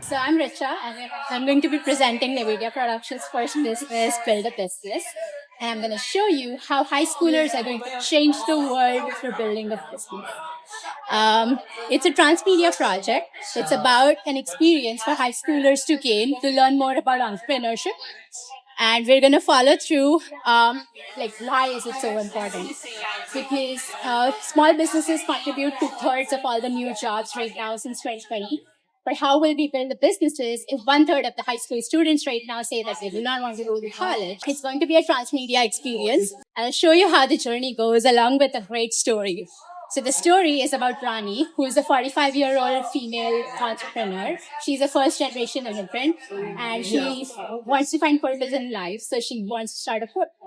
So I'm Richa, and I'm going to be presenting NVIDIA Productions' first business, Build a Business. And I'm going to show you how high schoolers are going to change the world through building a business. It's a transmedia project. It's about an experience for high schoolers to gain to learn more about entrepreneurship. And we're going to follow through, like, why is it so important? Because small businesses contribute two-thirds of all the new jobs right now since 2020. But how will we build the businesses if one-third of the high school students right now say that they do not want to go to college? It's going to be a transmedia experience. I'll show you how the journey goes along with a great story. So the story is about Rani, who is a 45-year-old female entrepreneur. She's a first-generation immigrant, and she wants to find purpose in life. So she wants to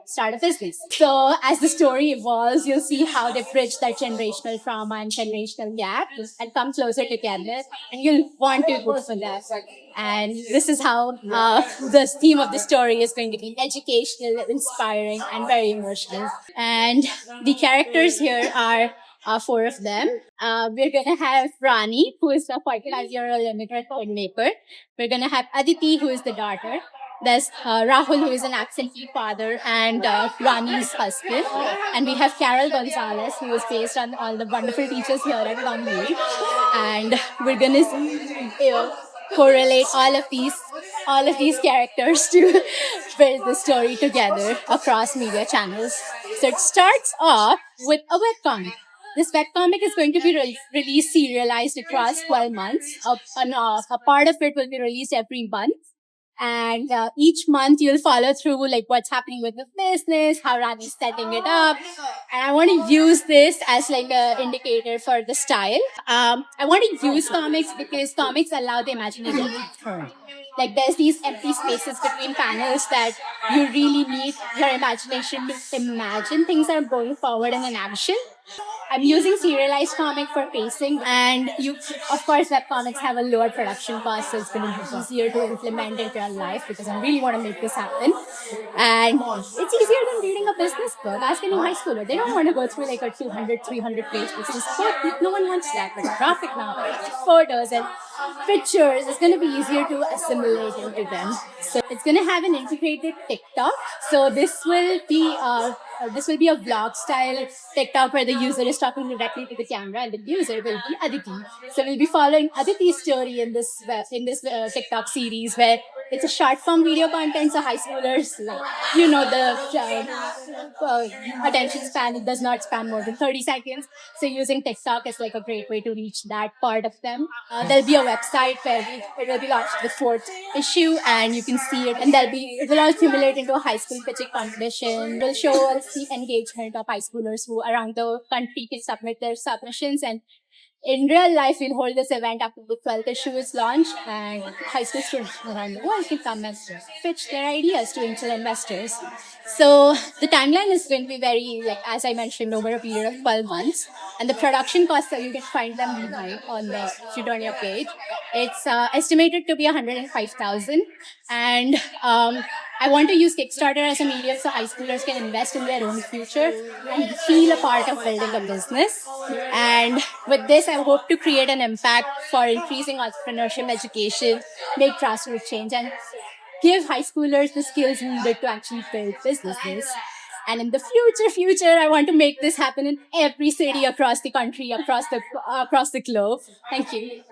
start a business. So as the story evolves, you'll see how they bridge that generational trauma and generational gap and come closer together, and you'll want to root for that. And this is how the theme of the story is going to be educational, inspiring, and very emotional. And the characters here are four of them. We're going to have Rani, who is a 45-year-old immigrant filmmaker. We're going to have Aditi, who is the daughter. There's Rahul, who is an absentee father and Rani's husband. And we have Carol Gonzalez, who is based on all the wonderful teachers here at Longmead. And we're going to correlate all of these characters to build the story together across media channels. So it starts off with a webcomic. This webcomic is going to be released serialized across 12 months. A part of it will be released every month. And each month you'll follow through like what's happening with the business, how Rani's setting it up. And I want to use this as like an indicator for the style. I want to use comics because comics allow the imagination to turn. Like there's these empty spaces between panels that you really need your imagination to imagine things that are going forward in an action. I'm using serialized comic for pacing, and of course, web comics have a lower production cost, so it's going to be easier to implement in real life because I really want to make this happen. And it's easier than reading a business book. Ask any high schooler. They don't want to go through like a 200, 300 page business book. No one wants that. But graphic novels, photos, and pictures is going to be easier to assimilate into them. So it's going to have an integrated TikTok. So this will be a vlog style TikTok where the user is talking directly to the camera and the user will be Aditi. So we'll be following Aditi's story in this TikTok series where it's a short form video content. So high schoolers, like, the attention span, it does not span more than 30 seconds. So using TikTok is like a great way to reach that part of them. There'll be a website where it will be launched the fourth issue and you can see it, and it will all accumulate into a high school pitching competition. We'll show us the engagement of high schoolers who around the country can submit their submissions, and in real life, we'll hold this event after the 12th issue is launched, and high school students around the world can come and pitch their ideas to angel investors. So the timeline is going to be very, like as I mentioned, over a period of 12 months. And the production costs, you can find them behind if you go on your page. It's estimated to be 105,000, and I want to use Kickstarter as a medium so high schoolers can invest in their own future and feel a part of building a business. And with this, I hope to create an impact for increasing entrepreneurship education, make grassroots change, and give high schoolers the skills needed to actually build businesses. And in the future, I want to make this happen in every city across the country, across the globe. Thank you.